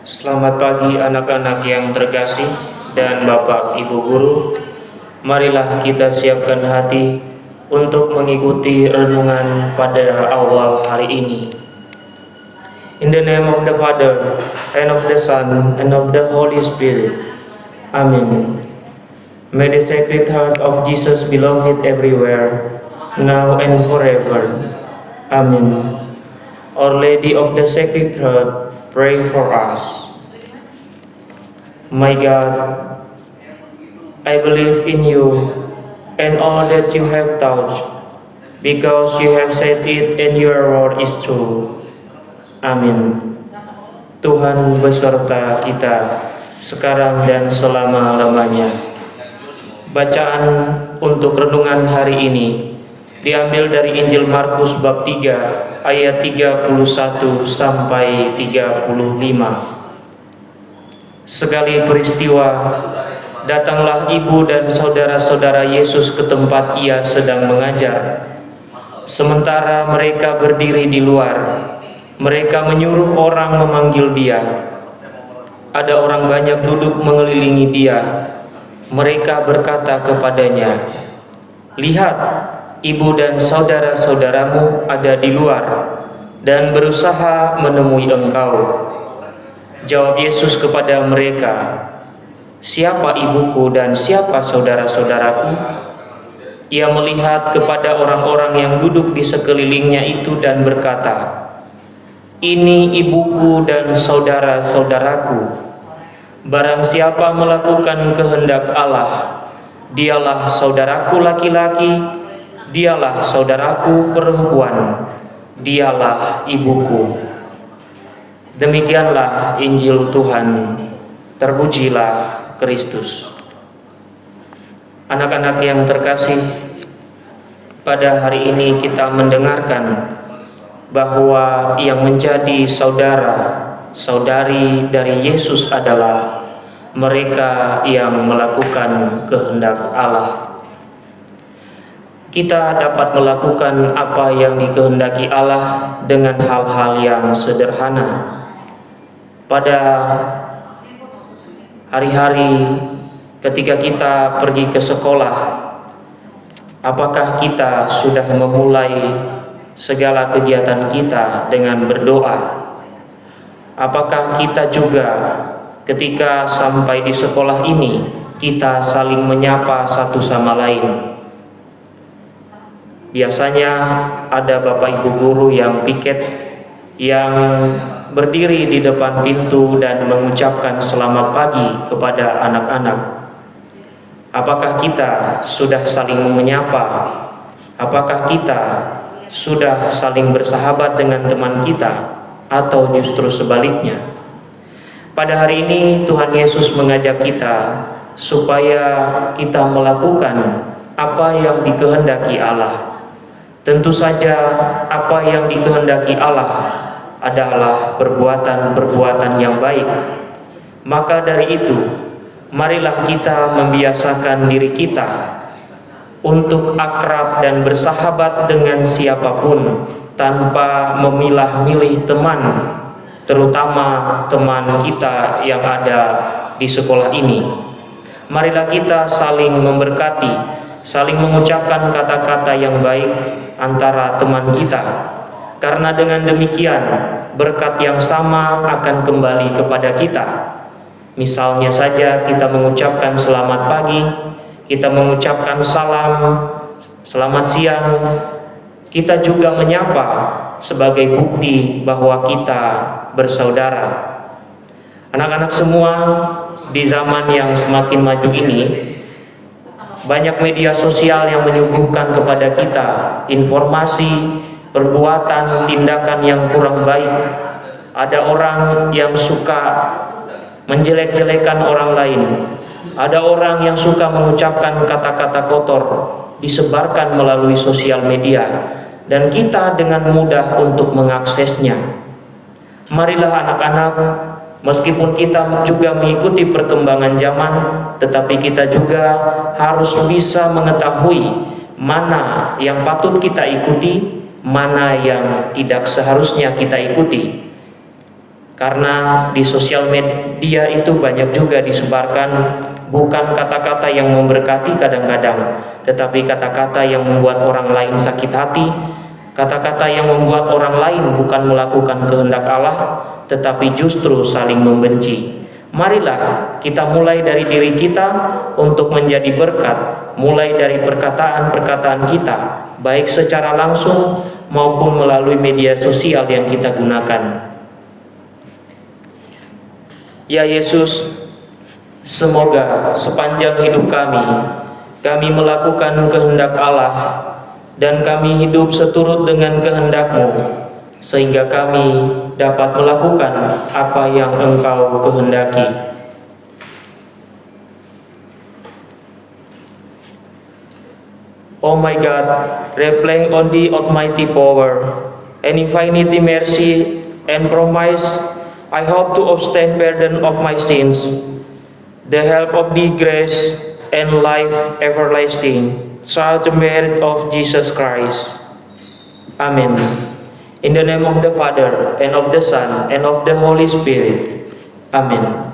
Selamat pagi anak-anak yang terkasih dan Bapak Ibu Guru. Marilah kita siapkan hati untuk mengikuti renungan pada awal hari ini. In the name of the Father, and of the Son, and of the Holy Spirit. Amen. May the Sacred Heart of Jesus be loved everywhere, now and forever. Amen. Our Lady of the Sacred Heart, pray for us. My God, I believe in you and all that you have taught, because you have said it and your word is true. Amin. Tuhan beserta kita sekarang dan selama-lamanya. Bacaan untuk renungan hari ini diambil dari Injil Markus bab 3 ayat 31 sampai 35. Sekali peristiwa, datanglah ibu dan saudara-saudara Yesus ke tempat ia sedang mengajar. Sementara mereka berdiri di luar, mereka menyuruh orang memanggil dia. Ada orang banyak duduk mengelilingi dia. Mereka berkata kepadanya, "Lihat, ibu dan saudara-saudaramu ada di luar dan berusaha menemui engkau." Jawab Yesus kepada mereka, "Siapa ibuku dan siapa saudara-saudaraku?" Ia melihat kepada orang-orang yang duduk di sekelilingnya itu dan berkata, "Ini ibuku dan saudara-saudaraku. Barang siapa melakukan kehendak Allah, dialah saudaraku laki-laki, dialah saudaraku perempuan, dialah ibuku." Demikianlah Injil Tuhan. Terpujilah Kristus. Anak-anak yang terkasih, pada hari ini kita mendengarkan bahwa yang menjadi saudara-saudari dari Yesus adalah mereka yang melakukan kehendak Allah. Kita dapat melakukan apa yang dikehendaki Allah dengan hal-hal yang sederhana. Pada hari-hari ketika kita pergi ke sekolah, apakah kita sudah memulai segala kegiatan kita dengan berdoa? Apakah kita juga ketika sampai di sekolah ini kita saling menyapa satu sama lain? Biasanya ada Bapak Ibu Guru yang piket, yang berdiri di depan pintu dan mengucapkan selamat pagi kepada anak-anak. Apakah kita sudah saling menyapa? Apakah kita sudah saling bersahabat dengan teman kita, atau justru sebaliknya? Pada hari ini Tuhan Yesus mengajak kita supaya kita melakukan apa yang dikehendaki Allah. Tentu saja apa yang dikehendaki Allah adalah perbuatan-perbuatan yang baik. Maka dari itu, marilah kita membiasakan diri kita untuk akrab dan bersahabat dengan siapapun tanpa memilah-milih teman, terutama teman kita yang ada di sekolah ini. Marilah kita saling memberkati, saling mengucapkan kata-kata yang baik antara teman kita. Karena dengan demikian, berkat yang sama akan kembali kepada kita. Misalnya saja kita mengucapkan selamat pagi, kita mengucapkan salam, selamat siang, kita juga menyapa sebagai bukti bahwa kita bersaudara. Anak-anak semua, di zaman yang semakin maju ini, banyak media sosial yang menyuguhkan kepada kita informasi, perbuatan, tindakan yang kurang baik. Ada orang yang suka menjelek-jelekan orang lain. Ada orang yang suka mengucapkan kata-kata kotor, disebarkan melalui sosial media, dan kita dengan mudah untuk mengaksesnya. Marilah anak-anak, meskipun kita juga mengikuti perkembangan zaman, tetapi kita juga harus bisa mengetahui mana yang patut kita ikuti, mana yang tidak seharusnya kita ikuti. Karena di sosial media itu banyak juga disebarkan bukan kata-kata yang memberkati kadang-kadang, tetapi kata-kata yang membuat orang lain sakit hati, kata-kata yang membuat orang lain bukan melakukan kehendak Allah, tetapi justru saling membenci. Marilah kita mulai dari diri kita untuk menjadi berkat, mulai dari perkataan-perkataan kita, baik secara langsung maupun melalui media sosial yang kita gunakan. Ya Yesus, semoga sepanjang hidup kami melakukan kehendak Allah, dan kami hidup seturut dengan kehendak-Mu, sehingga kami dapat melakukan apa yang Engkau kehendaki. Oh my God, relying on the Almighty power and infinity mercy and promise, I hope to obtain pardon of my sins, the help of the grace and life everlasting, through the merit of Jesus Christ. Amen. In the name of the Father, and of the Son, and of the Holy Spirit. Amen.